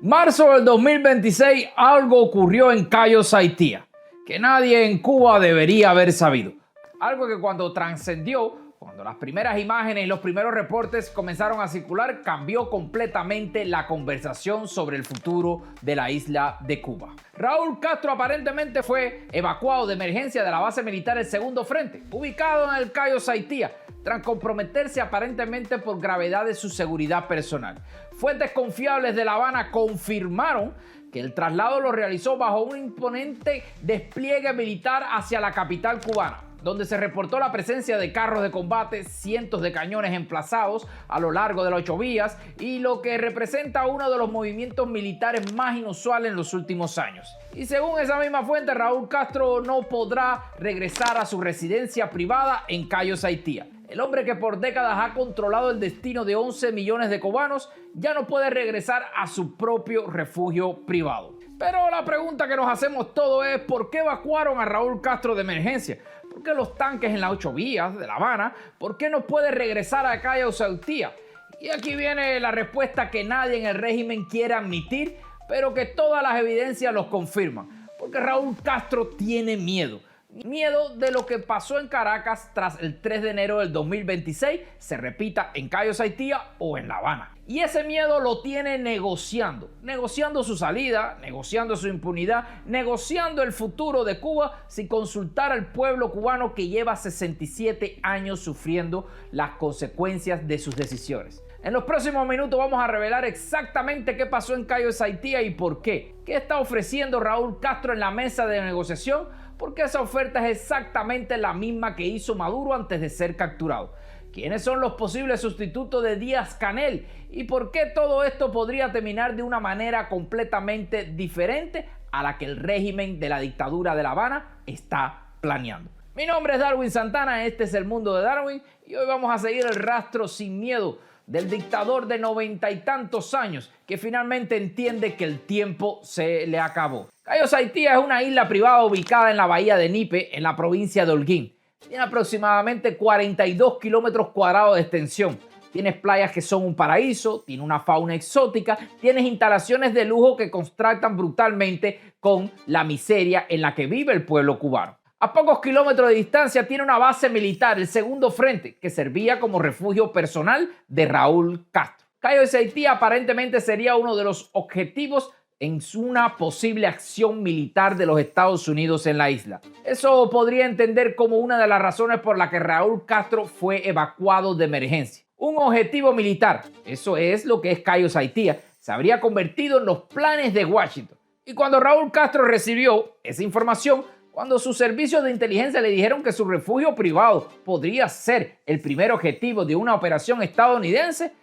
Marzo del 2026, algo ocurrió en Cayo Saitía, que nadie en Cuba debería haber sabido. Algo que cuando trascendió, cuando las primeras imágenes y los primeros reportes comenzaron a circular, cambió completamente la conversación sobre el futuro de la isla de Cuba. Raúl Castro aparentemente fue evacuado de emergencia de la base militar del Segundo Frente, ubicado en el Cayo Saitía, tras comprometerse aparentemente por gravedad de su seguridad personal. Fuentes confiables de La Habana confirmaron que el traslado lo realizó bajo un imponente despliegue militar hacia la capital cubana, donde se reportó la presencia de carros de combate, cientos de cañones emplazados a lo largo de las 8 vías y lo que representa uno de los movimientos militares más inusuales en los últimos años. Y según esa misma fuente, Raúl Castro no podrá regresar a su residencia privada en Cayo Saitía. El hombre que por décadas ha controlado el destino de 11 millones de cubanos ya no puede regresar a su propio refugio privado. Pero la pregunta que nos hacemos todos es ¿por qué evacuaron a Raúl Castro de emergencia? ¿Por qué los tanques en las 8 vías de La Habana? ¿Por qué no puede regresar a Cayo Saitía? Y aquí viene la respuesta que nadie en el régimen quiere admitir, pero que todas las evidencias los confirman. Porque Raúl Castro tiene miedo. Miedo de lo que pasó en Caracas tras el 3 de enero del 2026 se repita en Cayo Saitía o en La Habana. Y ese miedo lo tiene negociando su salida, negociando su impunidad, negociando el futuro de Cuba sin consultar al pueblo cubano que lleva 67 años sufriendo las consecuencias de sus decisiones. En los próximos minutos vamos a revelar exactamente qué pasó en Cayo Saitía y por qué. ¿Qué está ofreciendo Raúl Castro en la mesa de negociación? Porque esa oferta es exactamente la misma que hizo Maduro antes de ser capturado. ¿Quiénes son los posibles sustitutos de Díaz-Canel? ¿Y por qué todo esto podría terminar de una manera completamente diferente a la que el régimen de la dictadura de La Habana está planeando? Mi nombre es Darwin Santana, este es El Mundo de Darwin y hoy vamos a seguir el rastro sin miedo del dictador de 90 y tantos años que finalmente entiende que el tiempo se le acabó. Cayo Saitía es una isla privada ubicada en la bahía de Nipe, en la provincia de Holguín. Tiene aproximadamente 42 kilómetros cuadrados de extensión. Tienes playas que son un paraíso, tiene una fauna exótica, tienes instalaciones de lujo que contrastan brutalmente con la miseria en la que vive el pueblo cubano. A pocos kilómetros de distancia tiene una base militar, el Segundo Frente, que servía como refugio personal de Raúl Castro. Cayo Saitía aparentemente sería uno de los objetivos en una posible acción militar de los Estados Unidos en la isla. Eso podría entender como una de las razones por las que Raúl Castro fue evacuado de emergencia. Un objetivo militar, eso es lo que es Cayo Saitía, se habría convertido en los planes de Washington. Y cuando Raúl Castro recibió esa información, cuando sus servicios de inteligencia le dijeron que su refugio privado podría ser el primer objetivo de una operación estadounidense,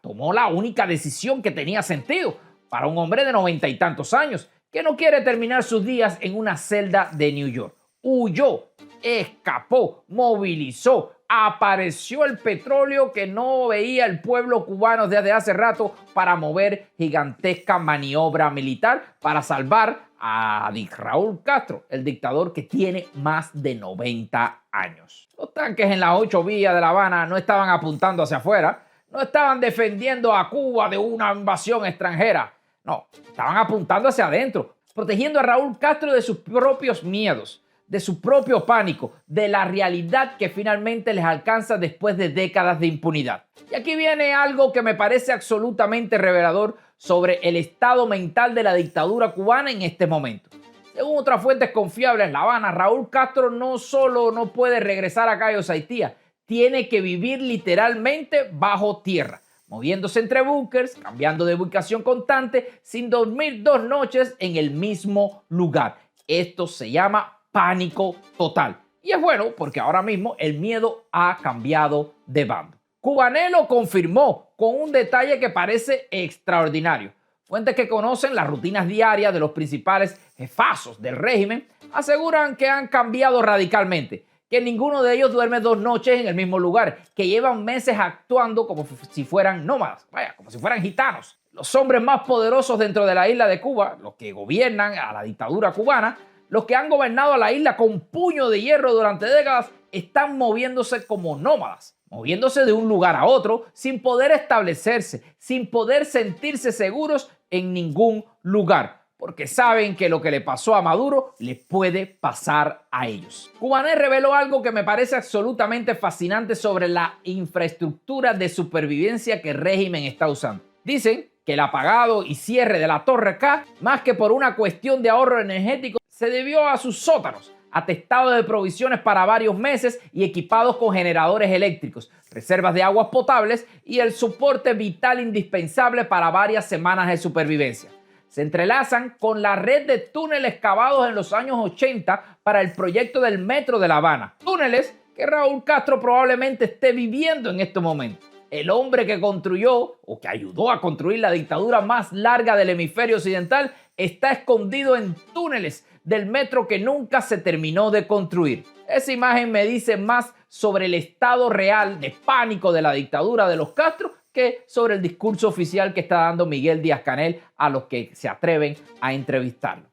tomó la única decisión que tenía sentido para un hombre de 90 y tantos años que no quiere terminar sus días en una celda de New York. Huyó, escapó, movilizó, apareció el petróleo que no veía el pueblo cubano desde hace rato para mover gigantesca maniobra militar para salvar a Raúl Castro, el dictador que tiene más de 90 años. Los tanques en las 8 vías de La Habana no estaban apuntando hacia afuera, no estaban defendiendo a Cuba de una invasión extranjera, no, estaban apuntando hacia adentro, protegiendo a Raúl Castro de sus propios miedos, de su propio pánico, de la realidad que finalmente les alcanza después de décadas de impunidad. Y aquí viene algo que me parece absolutamente revelador sobre el estado mental de la dictadura cubana en este momento. Según otras fuentes confiables en La Habana, Raúl Castro no solo no puede regresar a Cayo Saitía, tiene que vivir literalmente bajo tierra, moviéndose entre búnkers, cambiando de ubicación constante, sin dormir 2 noches en el mismo lugar. Esto se llama pánico total. Y es bueno porque ahora mismo el miedo ha cambiado de bando. Cubanelo confirmó con un detalle que parece extraordinario. Fuentes que conocen las rutinas diarias de los principales jefazos del régimen aseguran que han cambiado radicalmente, que ninguno de ellos duerme 2 noches en el mismo lugar, que llevan meses actuando como si fueran nómadas, como si fueran gitanos. Los hombres más poderosos dentro de la isla de Cuba, los que gobiernan a la dictadura cubana, los que han gobernado a la isla con puño de hierro durante décadas, están moviéndose como nómadas, moviéndose de un lugar a otro sin poder establecerse, sin poder sentirse seguros en ningún lugar, porque saben que lo que le pasó a Maduro le puede pasar a ellos. Cubanet reveló algo que me parece absolutamente fascinante sobre la infraestructura de supervivencia que el régimen está usando. Dicen que el apagado y cierre de la Torre K, más que por una cuestión de ahorro energético, se debió a sus sótanos, atestados de provisiones para varios meses y equipados con generadores eléctricos, reservas de aguas potables y el soporte vital indispensable para varias semanas de supervivencia. Se entrelazan con la red de túneles cavados en los años 80 para el proyecto del Metro de La Habana. Túneles que Raúl Castro probablemente esté viviendo en estos momentos. El hombre que construyó o que ayudó a construir la dictadura más larga del hemisferio occidental está escondido en túneles del metro que nunca se terminó de construir. Esa imagen me dice más sobre el estado real de pánico de la dictadura de los Castro que sobre el discurso oficial que está dando Miguel Díaz-Canel a los que se atreven a entrevistarlo.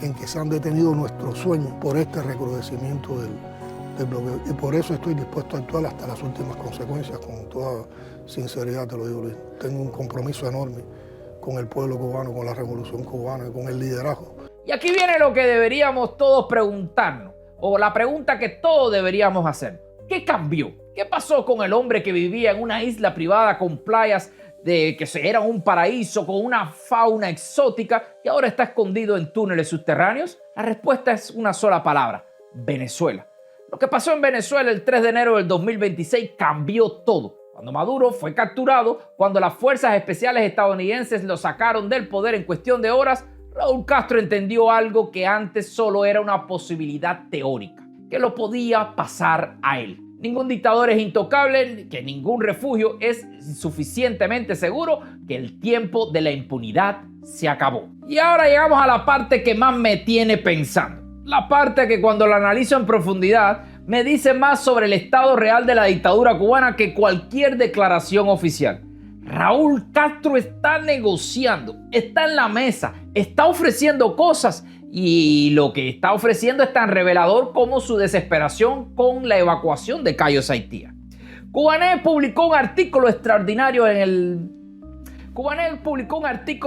En que se han detenido nuestros sueños por este recrudecimiento del bloqueo. Y por eso estoy dispuesto a actuar hasta las últimas consecuencias, con toda sinceridad te lo digo, Luis. Tengo un compromiso enorme con el pueblo cubano, con la revolución cubana, con el liderazgo. Y aquí viene lo que deberíamos todos preguntarnos, o la pregunta que todos deberíamos hacer. ¿Qué cambió? ¿Qué pasó con el hombre que vivía en una isla privada con playas que era un paraíso, con una fauna exótica y ahora está escondido en túneles subterráneos? La respuesta es una sola palabra: Venezuela. Lo que pasó en Venezuela el 3 de enero del 2026 cambió todo. Cuando Maduro fue capturado, cuando las fuerzas especiales estadounidenses lo sacaron del poder en cuestión de horas, Raúl Castro entendió algo que antes solo era una posibilidad teórica, que lo podía pasar a él. Ningún dictador es intocable, que ningún refugio es suficientemente seguro, que el tiempo de la impunidad se acabó. Y ahora llegamos a la parte que más me tiene pensando. La parte que cuando la analizo en profundidad me dice más sobre el estado real de la dictadura cubana que cualquier declaración oficial. Raúl Castro está negociando, está en la mesa, está ofreciendo cosas y lo que está ofreciendo es tan revelador como su desesperación con la evacuación de Cayo Saitía. Cubanet publicó un artículo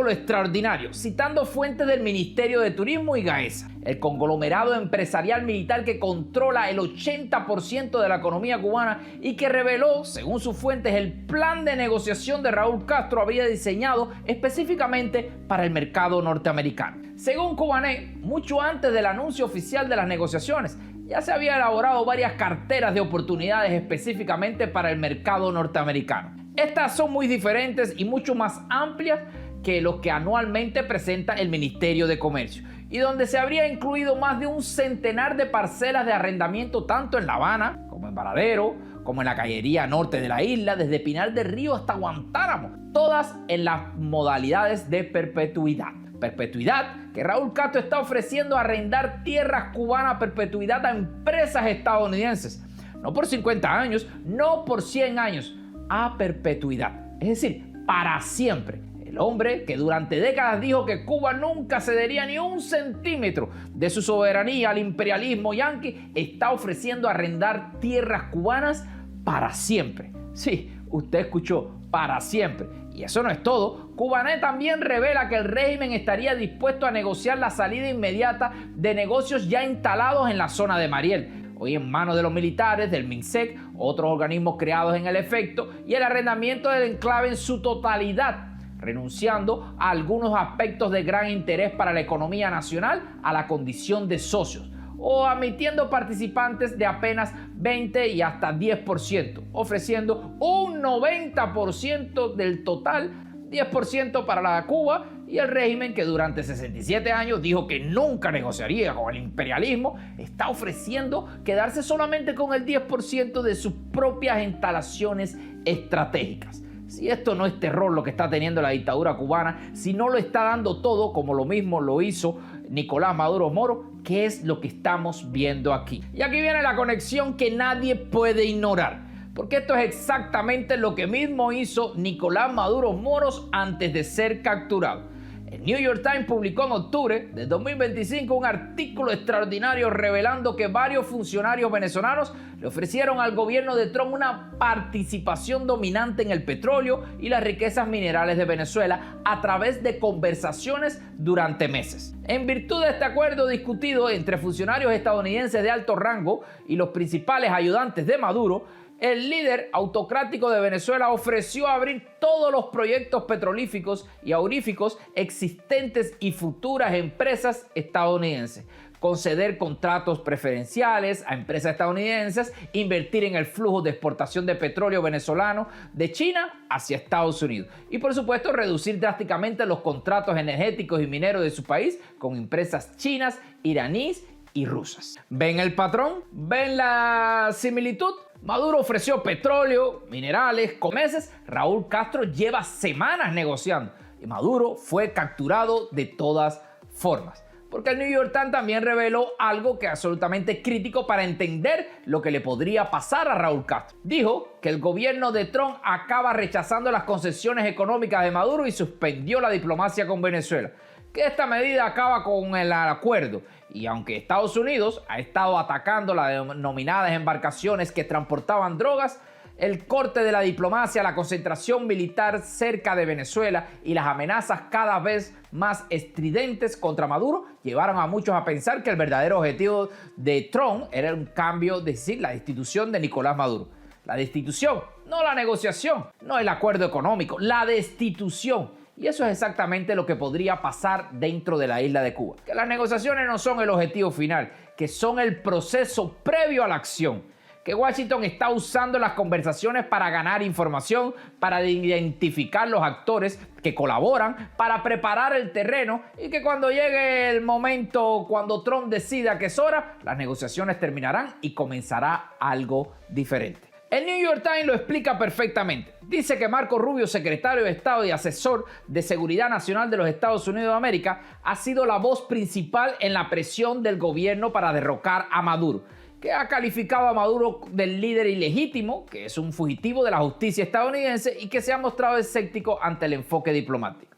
extraordinario citando fuentes del Ministerio de Turismo y Gaesa, el conglomerado empresarial militar que controla el 80% de la economía cubana y que reveló, según sus fuentes, el plan de negociación de Raúl Castro había diseñado específicamente para el mercado norteamericano. Según Cubanet, mucho antes del anuncio oficial de las negociaciones, ya se había elaborado varias carteras de oportunidades específicamente para el mercado norteamericano. Estas son muy diferentes y mucho más amplias que los que anualmente presenta el Ministerio de Comercio, y donde se habría incluido más de un centenar de parcelas de arrendamiento tanto en La Habana como en Varadero, como en la Cañería norte de la isla, desde Pinar del Río hasta Guantánamo, todas en las modalidades de perpetuidad. Perpetuidad que Raúl Castro está ofreciendo arrendar tierras cubanas a perpetuidad a empresas estadounidenses, no por 50 años, no por 100 años, a perpetuidad, es decir, para siempre. El hombre que durante décadas dijo que Cuba nunca cedería ni un centímetro de su soberanía al imperialismo yanqui está ofreciendo arrendar tierras cubanas para siempre. Sí, usted escuchó, para siempre. Y eso no es todo. Cubanet también revela que el régimen estaría dispuesto a negociar la salida inmediata de negocios ya instalados en la zona de Mariel, hoy en manos de los militares, del MINSEC, otros organismos creados en el efecto, y el arrendamiento del enclave en su totalidad, renunciando a algunos aspectos de gran interés para la economía nacional a la condición de socios, o admitiendo participantes de apenas 20 y hasta 10%, ofreciendo un 90% del total, 10% para la Cuba, y el régimen que durante 67 años dijo que nunca negociaría con el imperialismo, está ofreciendo quedarse solamente con el 10% de sus propias instalaciones estratégicas. Si esto no es terror lo que está teniendo la dictadura cubana, si no lo está dando todo, como lo mismo lo hizo Nicolás Maduro Moro, ¿qué es lo que estamos viendo aquí? Y aquí viene la conexión que nadie puede ignorar, porque esto es exactamente lo que mismo hizo Nicolás Maduro Moros antes de ser capturado. El New York Times publicó en octubre de 2025 un artículo extraordinario revelando que varios funcionarios venezolanos le ofrecieron al gobierno de Trump una participación dominante en el petróleo y las riquezas minerales de Venezuela a través de conversaciones durante meses. En virtud de este acuerdo discutido entre funcionarios estadounidenses de alto rango y los principales ayudantes de Maduro, el líder autocrático de Venezuela ofreció abrir todos los proyectos petrolíferos y auríferos existentes y futuras empresas estadounidenses, conceder contratos preferenciales a empresas estadounidenses, invertir en el flujo de exportación de petróleo venezolano de China hacia Estados Unidos y, por supuesto, reducir drásticamente los contratos energéticos y mineros de su país con empresas chinas, iraníes y rusas. ¿Ven el patrón? ¿Ven la similitud? Maduro ofreció petróleo, minerales, con meses. Raúl Castro lleva semanas negociando y Maduro fue capturado de todas formas. Porque el New York Times también reveló algo que es absolutamente crítico para entender lo que le podría pasar a Raúl Castro. Dijo que el gobierno de Trump acaba rechazando las concesiones económicas de Maduro y suspendió la diplomacia con Venezuela. Que esta medida acaba con el acuerdo y aunque Estados Unidos ha estado atacando las denominadas embarcaciones que transportaban drogas, el corte de la diplomacia, la concentración militar cerca de Venezuela y las amenazas cada vez más estridentes contra Maduro llevaron a muchos a pensar que el verdadero objetivo de Trump era un cambio, es decir, la destitución de Nicolás Maduro. La destitución, no la negociación, no el acuerdo económico, la destitución. Y eso es exactamente lo que podría pasar dentro de la isla de Cuba. Que las negociaciones no son el objetivo final, que son el proceso previo a la acción. Que Washington está usando las conversaciones para ganar información, para identificar los actores que colaboran, para preparar el terreno y que cuando llegue el momento, cuando Trump decida que es hora, las negociaciones terminarán y comenzará algo diferente. El New York Times lo explica perfectamente. Dice que Marco Rubio, secretario de Estado y asesor de Seguridad Nacional de los Estados Unidos de América, ha sido la voz principal en la presión del gobierno para derrocar a Maduro, que ha calificado a Maduro del líder ilegítimo, que es un fugitivo de la justicia estadounidense y que se ha mostrado escéptico ante el enfoque diplomático.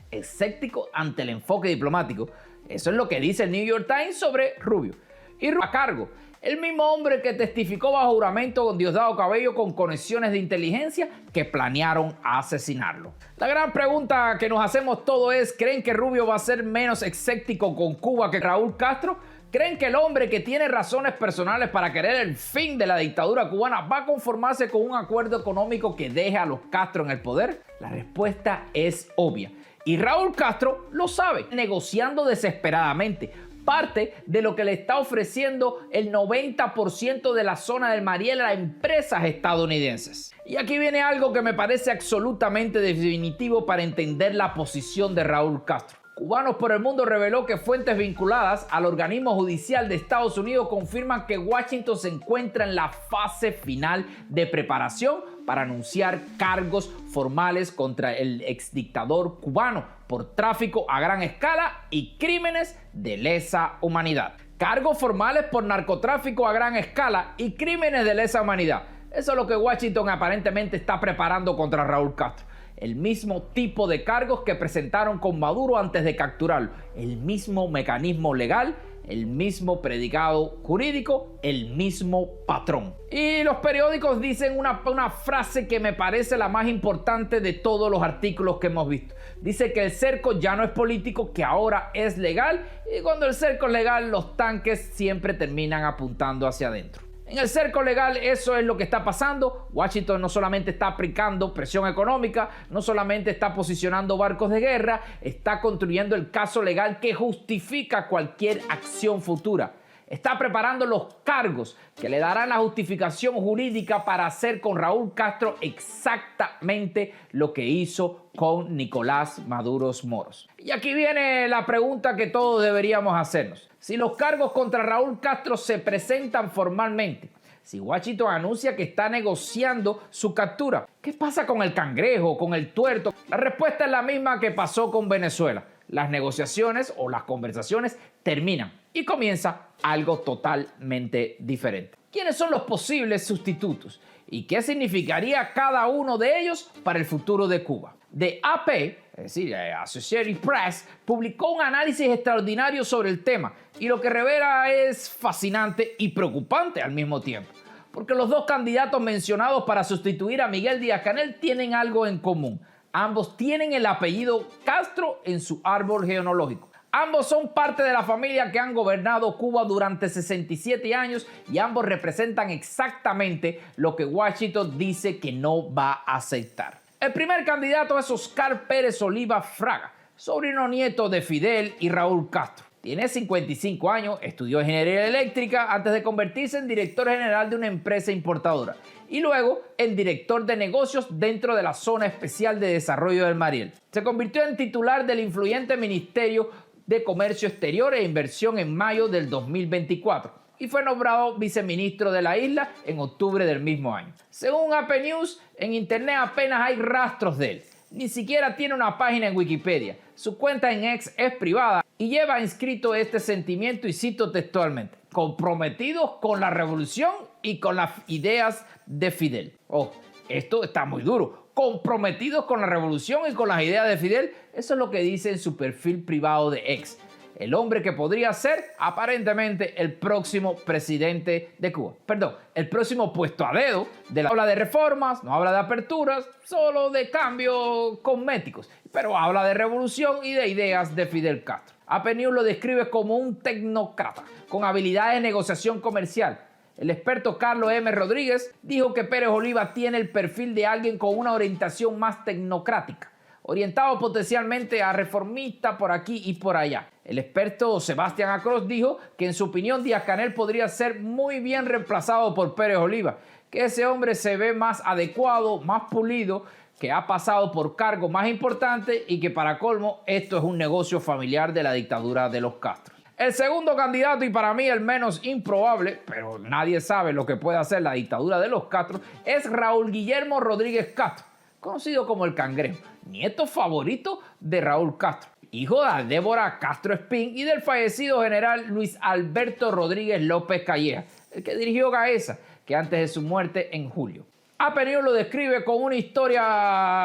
Escéptico ante el enfoque diplomático. Eso es lo que dice el New York Times sobre Rubio. Y a cargo, el mismo hombre que testificó bajo juramento con Diosdado Cabello con conexiones de inteligencia que planearon asesinarlo. La gran pregunta que nos hacemos todos es, ¿creen que Rubio va a ser menos escéptico con Cuba que Raúl Castro? ¿Creen que el hombre que tiene razones personales para querer el fin de la dictadura cubana va a conformarse con un acuerdo económico que deje a los Castro en el poder? La respuesta es obvia. Y Raúl Castro lo sabe, negociando desesperadamente. Parte de lo que le está ofreciendo el 90% de la zona del Mariel a empresas estadounidenses. Y aquí viene algo que me parece absolutamente definitivo para entender la posición de Raúl Castro. Cubanos por el Mundo reveló que fuentes vinculadas al organismo judicial de Estados Unidos confirman que Washington se encuentra en la fase final de preparación para anunciar cargos formales contra el exdictador cubano por tráfico a gran escala y crímenes de lesa humanidad. Cargos formales por narcotráfico a gran escala y crímenes de lesa humanidad. Eso es lo que Washington aparentemente está preparando contra Raúl Castro. El mismo tipo de cargos que presentaron con Maduro antes de capturarlo. El mismo mecanismo legal, el mismo predicado jurídico, el mismo patrón. Y los periódicos dicen una frase que me parece la más importante de todos los artículos que hemos visto. Dice que el cerco ya no es político, que ahora es legal. Y cuando el cerco es legal, los tanques siempre terminan apuntando hacia adentro. En el cerco legal eso es lo que está pasando. Washington no solamente está aplicando presión económica, no solamente está posicionando barcos de guerra, está construyendo el caso legal que justifica cualquier acción futura. Está preparando los cargos que le darán la justificación jurídica para hacer con Raúl Castro exactamente lo que hizo con Nicolás Maduro Moros. Y aquí viene la pregunta que todos deberíamos hacernos. Si los cargos contra Raúl Castro se presentan formalmente, si Washington anuncia que está negociando su captura, ¿qué pasa con el cangrejo, con el tuerto? La respuesta es la misma que pasó con Venezuela. Las negociaciones o las conversaciones terminan y comienza algo totalmente diferente. ¿Quiénes son los posibles sustitutos? ¿Y qué significaría cada uno de ellos para el futuro de Cuba? The AP, es decir, Associated Press, publicó un análisis extraordinario sobre el tema y lo que revela es fascinante y preocupante al mismo tiempo, porque los dos candidatos mencionados para sustituir a Miguel Díaz-Canel tienen algo en común. Ambos tienen el apellido Castro en su árbol genealógico. Ambos son parte de la familia que han gobernado Cuba durante 67 años y ambos representan exactamente lo que Washington dice que no va a aceptar. El primer candidato es Oscar Pérez Oliva Fraga, sobrino nieto de Fidel y Raúl Castro. Tiene 55 años, estudió ingeniería eléctrica antes de convertirse en director general de una empresa importadora y luego en director de negocios dentro de la Zona Especial de Desarrollo del Mariel. Se convirtió en titular del influyente Ministerio de Comercio Exterior e Inversión en mayo del 2024 y fue nombrado viceministro de la isla en octubre del mismo año. Según AP News, en internet apenas hay rastros de él. Ni siquiera tiene una página en Wikipedia. Su cuenta en X es privada y lleva inscrito este sentimiento y cito textualmente: comprometidos con la revolución y con las ideas de Fidel. Oh, esto está muy duro. Comprometidos con la revolución y con las ideas de Fidel. Eso es lo que dice en su perfil privado de X. El hombre que podría ser aparentemente el próximo presidente de Cuba. Perdón, el próximo puesto a dedo de la... Habla de reformas, no habla de aperturas, solo de cambios cosméticos. Pero habla de revolución y de ideas de Fidel Castro. AP News lo describe como un tecnócrata con habilidades de negociación comercial. El experto Carlos M. Rodríguez dijo que Pérez Oliva tiene el perfil de alguien con una orientación más tecnocrática, orientado potencialmente a reformista por aquí y por allá. El experto Sebastián Acroz dijo que en su opinión Díaz-Canel podría ser muy bien reemplazado por Pérez Oliva, que ese hombre se ve más adecuado, más pulido, que ha pasado por cargos más importantes y que para colmo esto es un negocio familiar de la dictadura de los Castro. El segundo candidato y para mí el menos improbable, pero nadie sabe lo que puede hacer la dictadura de los Castro, es Raúl Guillermo Rodríguez Castro, conocido como el Cangrejo, nieto favorito de Raúl Castro, hijo de Débora Castro Espín y del fallecido general Luis Alberto Rodríguez López Calleja, el que dirigió Gaesa, que antes de su muerte en julio. AP News lo describe con una historia,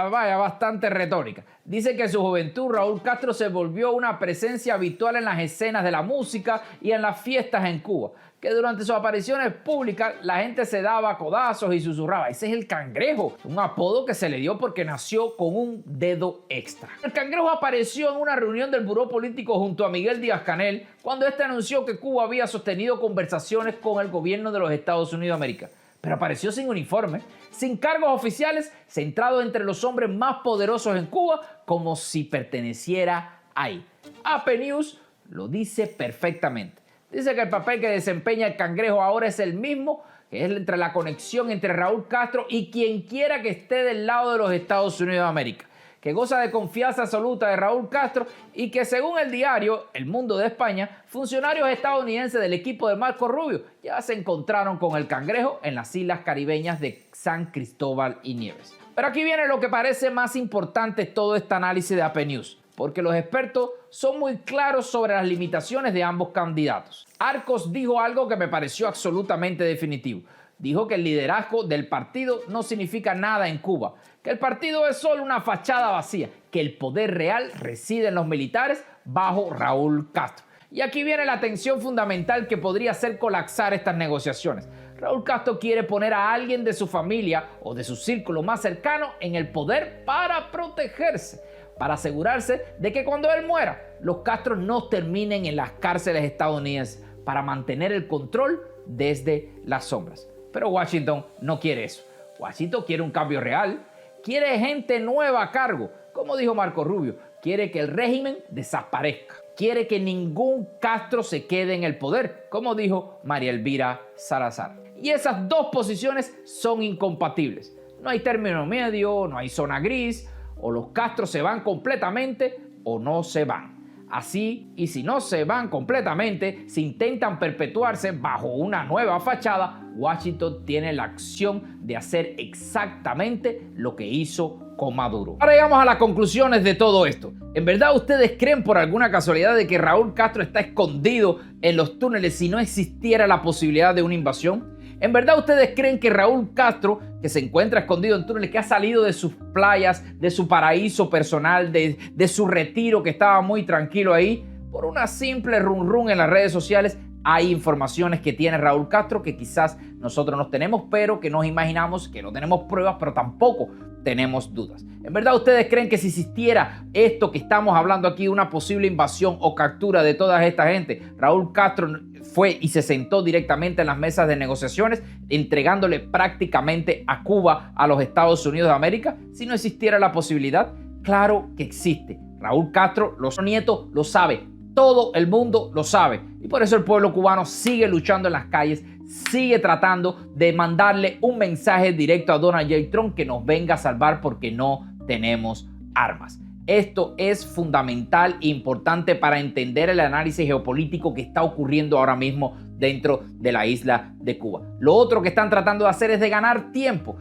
bastante retórica. Dice que en su juventud Raúl Castro se volvió una presencia habitual en las escenas de la música y en las fiestas en Cuba, que durante sus apariciones públicas la gente se daba codazos y susurraba: ese es el Cangrejo, un apodo que se le dio porque nació con un dedo extra. El Cangrejo apareció en una reunión del Buró Político junto a Miguel Díaz-Canel cuando este anunció que Cuba había sostenido conversaciones con el gobierno de los Estados Unidos de América. Pero apareció sin uniforme, sin cargos oficiales, centrado entre los hombres más poderosos en Cuba, como si perteneciera ahí. AP News lo dice perfectamente. Dice que el papel que desempeña el Cangrejo ahora es el mismo, que es entre la conexión entre Raúl Castro y quien quiera que esté del lado de los Estados Unidos de América, que goza de confianza absoluta de Raúl Castro y que, según el diario El Mundo de España, funcionarios estadounidenses del equipo de Marco Rubio ya se encontraron con el Cangrejo en las islas caribeñas de San Cristóbal y Nieves. Pero aquí viene lo que parece más importante de todo este análisis de AP News, porque los expertos son muy claros sobre las limitaciones de ambos candidatos. Arcos dijo algo que me pareció absolutamente definitivo. Dijo que el liderazgo del partido no significa nada en Cuba, que el partido es solo una fachada vacía, que el poder real reside en los militares bajo Raúl Castro. Y aquí viene la tensión fundamental que podría hacer colapsar estas negociaciones. Raúl Castro quiere poner a alguien de su familia o de su círculo más cercano en el poder para protegerse, para asegurarse de que cuando él muera, los Castro no terminen en las cárceles estadounidenses, para mantener el control desde las sombras. Pero Washington no quiere eso. Washington quiere un cambio real, quiere gente nueva a cargo. Como dijo Marco Rubio, quiere que el régimen desaparezca. Quiere que ningún Castro se quede en el poder, como dijo María Elvira Salazar. Y esas dos posiciones son incompatibles. No hay término medio, no hay zona gris. O los Castro se van completamente o no se van. Así, y si no se van completamente, si intentan perpetuarse bajo una nueva fachada, Washington tiene la acción de hacer exactamente lo que hizo con Maduro. Ahora llegamos a las conclusiones de todo esto. ¿En verdad ustedes creen por alguna casualidad de que Raúl Castro está escondido en los túneles si no existiera la posibilidad de una invasión? ¿En verdad ustedes creen que Raúl Castro, que se encuentra escondido en túneles, que ha salido de sus playas, de su paraíso personal, de su retiro, que estaba muy tranquilo ahí, por una simple run en las redes sociales? Hay informaciones que tiene Raúl Castro que quizás nosotros no tenemos, pero que nos imaginamos, que no tenemos pruebas, pero tampoco tenemos dudas. ¿En verdad ustedes creen que si existiera esto que estamos hablando aquí, una posible invasión o captura de toda esta gente, Raúl Castro fue y se sentó directamente en las mesas de negociaciones, entregándole prácticamente a Cuba a los Estados Unidos de América? Si no existiera la posibilidad, claro que existe. Raúl Castro, los nietos, lo sabe. Todo el mundo lo sabe. Y por eso el pueblo cubano sigue luchando en las calles, sigue tratando de mandarle un mensaje directo a Donald J. Trump que nos venga a salvar porque no tenemos armas. Esto es fundamental e importante para entender el análisis geopolítico que está ocurriendo ahora mismo dentro de la isla de Cuba. Lo otro que están tratando de hacer es de ganar tiempo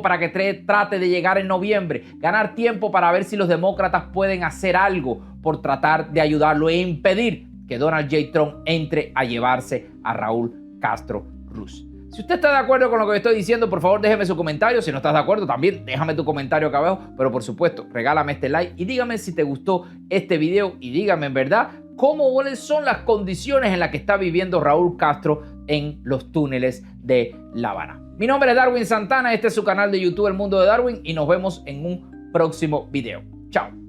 para que trate de llegar en noviembre, ganar tiempo para ver si los demócratas pueden hacer algo por tratar de ayudarlo e impedir que Donald J. Trump entre a llevarse a Raúl Castro Ruz. Si usted está de acuerdo con lo que estoy diciendo, por favor déjeme su comentario. Si no estás de acuerdo, también déjame tu comentario acá abajo. Pero por supuesto, regálame este like y dígame si te gustó este video y dígame en verdad cuáles son las condiciones en las que está viviendo Raúl Castro en los túneles de La Habana. Mi nombre es Darwin Santana, este es su canal de YouTube El Mundo de Darwin y nos vemos en un próximo video. Chao.